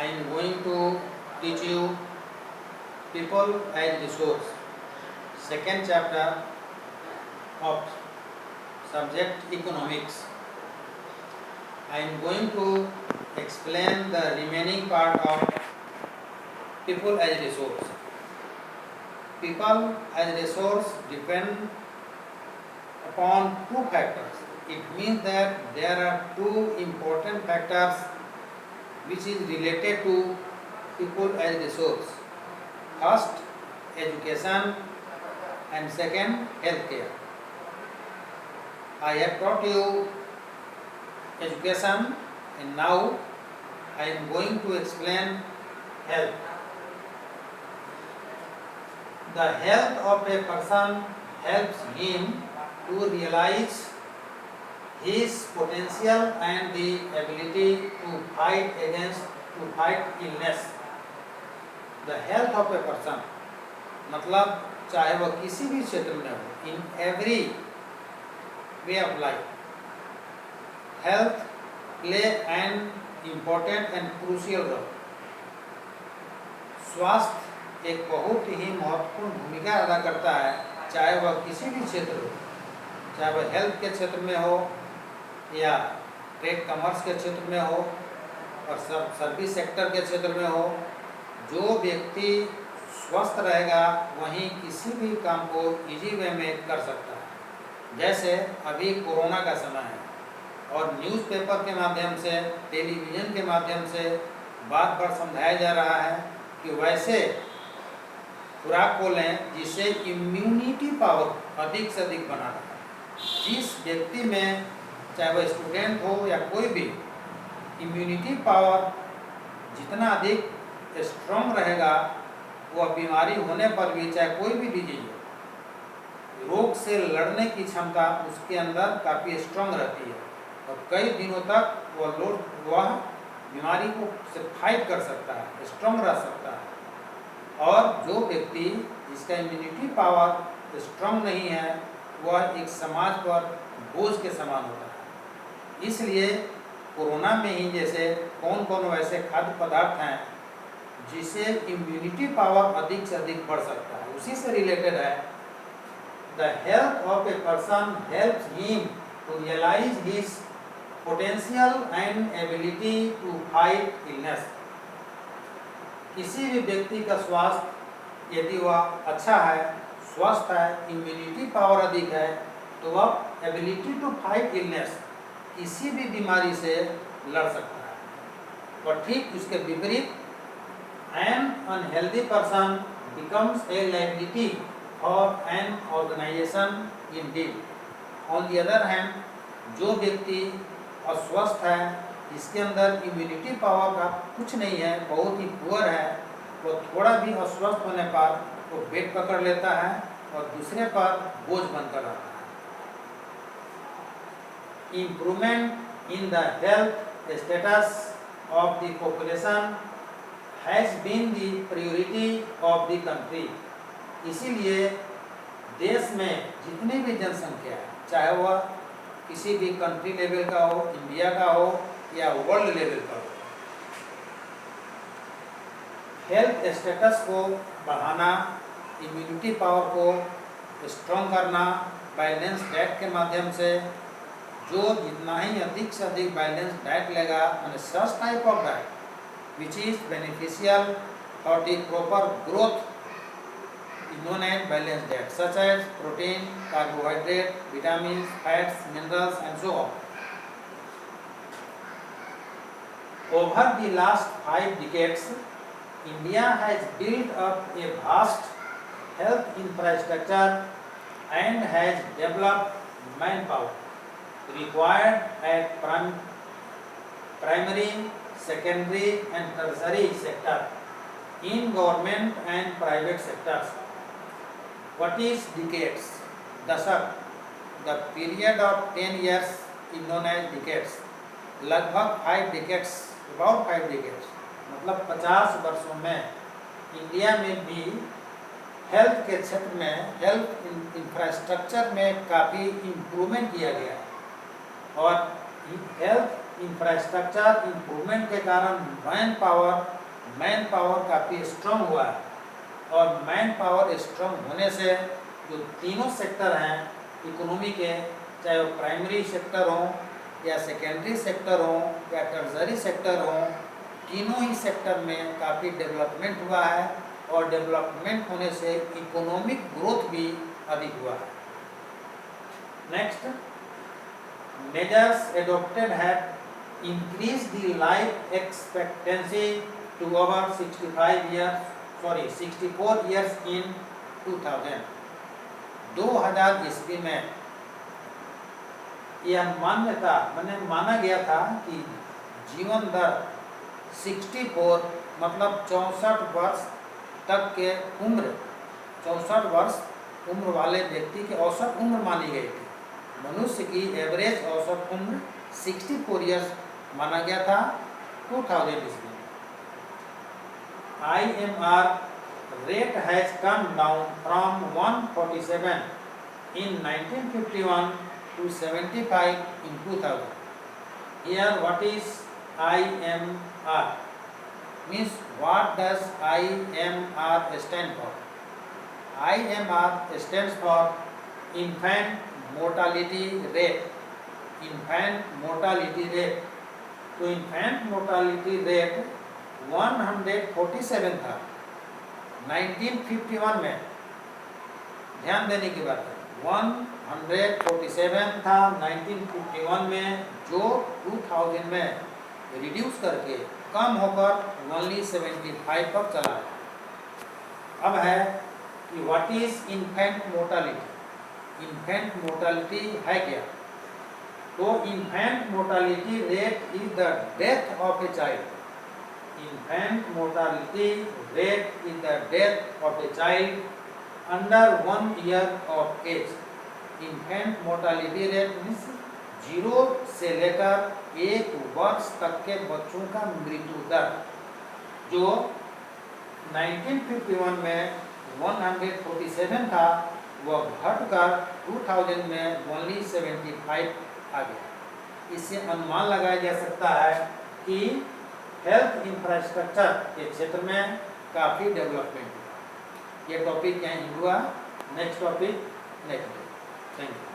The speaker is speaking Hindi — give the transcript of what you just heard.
I am going to teach you people as resource. Second chapter of subject economics. I am going to explain the remaining part of people as resource. People as resource depend upon two factors. It means that there are two important factors which is related to people as resource. First, education, and second, healthcare. I have taught you education, and now I am going to explain health. The health of a person helps him to realize his potential and the ability to fight illness. The health of a person मतलब चाहे वह किसी भी क्षेत्र में हो, in every way of life, health play an important and crucial role. स्वास्थ्य एक बहुत ही महत्वपूर्ण भूमिका अदा करता है, चाहे वह किसी भी क्षेत्र हो, चाहे वह हेल्थ के क्षेत्र में हो या ट्रेड कॉमर्स के क्षेत्र में हो और सर्विस सेक्टर के क्षेत्र में हो। जो व्यक्ति स्वस्थ रहेगा वहीं किसी भी काम को इजी वे में कर सकता है। जैसे अभी कोरोना का समय है और न्यूज़पेपर के माध्यम से, टेलीविज़न के माध्यम से बार बार समझाया जा रहा है कि वैसे खुराक को लें जिससे इम्यूनिटी पावर अधिक से अधिक बना रहे। जिस व्यक्ति में, चाहे वह स्टूडेंट हो या कोई भी, इम्यूनिटी पावर जितना अधिक स्ट्रॉन्ग रहेगा, वह बीमारी होने पर भी, चाहे कोई भी डिजीज हो, रोग से लड़ने की क्षमता उसके अंदर काफ़ी स्ट्रॉन्ग रहती है और कई दिनों तक वह बीमारी को से फाइट कर सकता है, स्ट्रॉन्ग रह सकता है। और जो व्यक्ति जिसका इम्यूनिटी पावर स्ट्रॉन्ग नहीं है, वह एक समाज पर बोझ के समान होता है। इसलिए कोरोना में ही जैसे कौन कौन वैसे खाद्य पदार्थ हैं जिससे इम्यूनिटी पावर अधिक से अधिक बढ़ सकता है, उसी से रिलेटेड है। The health of a person helps him to realise his potential and ability to fight illness. किसी भी व्यक्ति का स्वास्थ्य यदि वह अच्छा है, स्वस्थ है, इम्यूनिटी पावर अधिक है, तो वह एबिलिटी टू फाइट इलनेस, किसी भी बीमारी से लड़ सकता है। और ठीक उसके विपरीत, an unhealthy person becomes a liability for an organization indeed. On the other hand, जो व्यक्ति अस्वस्थ है, जिसके अंदर इम्यूनिटी पावर का कुछ नहीं है, बहुत ही पुअर है, वो थोड़ा भी अस्वस्थ होने पर वो पेट पकड़ लेता है और दूसरे पर बोझ बनकर रहता है। Improvement in the health status of the population has been the priority of the country. इसीलिए देश में जितनी भी जनसंख्या है, चाहे वह किसी भी कंट्री लेवल का हो, इंडिया का हो या वर्ल्ड लेवल का हो, हेल्थ स्टेटस को बढ़ाना, इम्यूनिटी पावर को स्ट्रॉन्ग करना बैलेंस डाइट के माध्यम से, जो जितना ही अधिक से अधिक बैलेंस डाइट लेगा, मैंने such type of diet which is beneficial for the proper growth is known as balanced diet, such as protein, carbohydrate, vitamins, fats, minerals and so on. Over the last 5 decades, India has built up a vast health infrastructure and has developed manpower required at primary, secondary and tertiary sector in government and private sectors. What is decades? दशक, the period of 10 years is known as decades. लगभग 5 decades, about 5 decades, मतलब 50 वर्षों में इंडिया में भी हेल्थ के क्षेत्र में, हेल्थ इंफ्रास्ट्रक्चर में काफ़ी इम्प्रूवमेंट किया गया है और हेल्थ इंफ्रास्ट्रक्चर इम्प्रूवमेंट के कारण मैन पावर काफ़ी स्ट्रॉन्ग हुआ है, और मैन पावर स्ट्रॉन्ग होने से जो तीनों सेक्टर हैं इकोनॉमी के, चाहे वो प्राइमरी सेक्टर हो या सेकेंडरी सेक्टर हो या टर्सरी सेक्टर हो, तीनों ही सेक्टर में काफ़ी डेवलपमेंट हुआ है, और डेवलपमेंट होने से इकोनॉमिक ग्रोथ भी अधिक हुआ है। Next, measures adopted have increase the life expectancy to over 64 years in 2000। 2000 ईस्वी में यह माना गया था कि जीवन दर 64 मतलब 64 वर्ष तक के 64 वर्ष उम्र वाले व्यक्ति की औसत उम्र मानी गई थी। मनुष्य की एवरेज औसत उम्र 64 ईयर्स माना गया था 2000 ईस्वी में। IMR rate has come down from 147 in 1951 to 75 in 2000. Here, what is IMR? Means what does IMR stand for? IMR stands for infant mortality rate. Infant mortality rate. तो infant mortality rate 147 था 1951 में। ध्यान देने की बात है, 147 था 1951 में, जो 2000 में रिड्यूस करके कम होकर ओनली 75 पर चला है। अब है कि what is infant mortality. Infant mortality है क्या? तो infant mortality rate is the death of a child. Infant mortality rate is the death of a child under 1 year of age. Infant mortality rate means 0 से लेकर 1 वर्ष तक के बच्चों का मृत्यु दर, जो 1951 में 147 था, वह घटकर 2000 में ओनली 75 आ गया। इससे अनुमान लगाया जा सकता है कि हेल्थ इंफ्रास्ट्रक्चर के क्षेत्र में काफ़ी डेवलपमेंट हुआ। ये टॉपिक यहाँ हुआ। Next topic next. Thank you.